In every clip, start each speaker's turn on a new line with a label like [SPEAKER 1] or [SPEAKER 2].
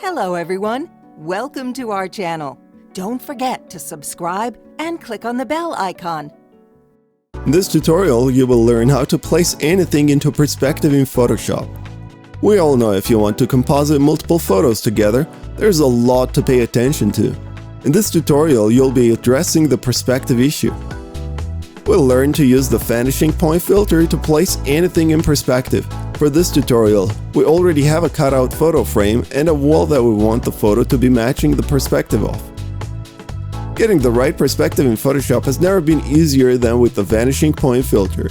[SPEAKER 1] Hello everyone, welcome to our channel. Don't forget to subscribe and click on the bell icon.
[SPEAKER 2] In this tutorial, you will learn how to place anything into perspective in Photoshop. We all know if you want to composite multiple photos together, there's a lot to pay attention to. In this tutorial, you'll be addressing the perspective issue. We'll learn to use the vanishing point filter to place anything in perspective. For this tutorial, we already have a cutout photo frame and a wall that we want the photo to be matching the perspective of. Getting the right perspective in Photoshop has never been easier than with the vanishing point filter.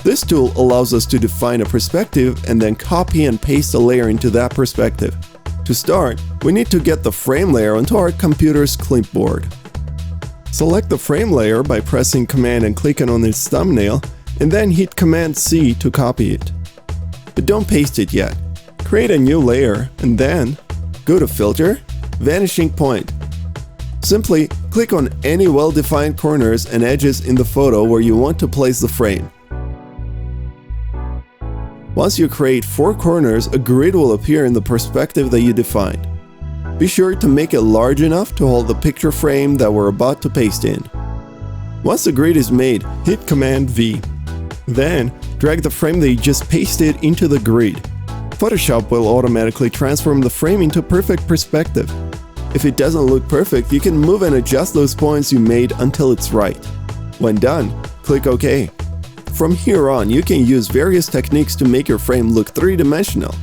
[SPEAKER 2] This tool allows us to define a perspective and then copy and paste a layer into that perspective. To start, we need to get the frame layer onto our computer's clipboard. Select the frame layer by pressing Command and clicking on its thumbnail, and then hit Command C to copy it. But don't paste it yet. Create a new layer and then go to Filter, Vanishing Point. Simply click on any well-defined corners and edges in the photo where you want to place the frame. Once you create 4 corners, a grid will appear in the perspective that you defined. Be sure to make it large enough to hold the picture frame that we're about to paste in. Once the grid is made, hit Command V. Then, drag the frame that you just pasted into the grid. Photoshop will automatically transform the frame into perfect perspective. If it doesn't look perfect, you can move and adjust those points you made until it's right. When done, click OK. From here on, you can use various techniques to make your frame look three-dimensional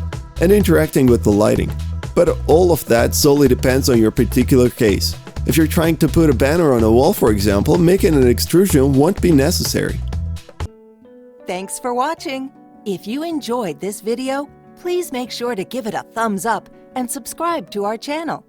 [SPEAKER 2] and interacting with the lighting. But all of that solely depends on your particular case. If you're trying to put a banner on a wall, for example, making an extrusion won't be necessary.
[SPEAKER 1] Thanks for watching. If you enjoyed this video, please make sure to give it a thumbs up and subscribe to our channel.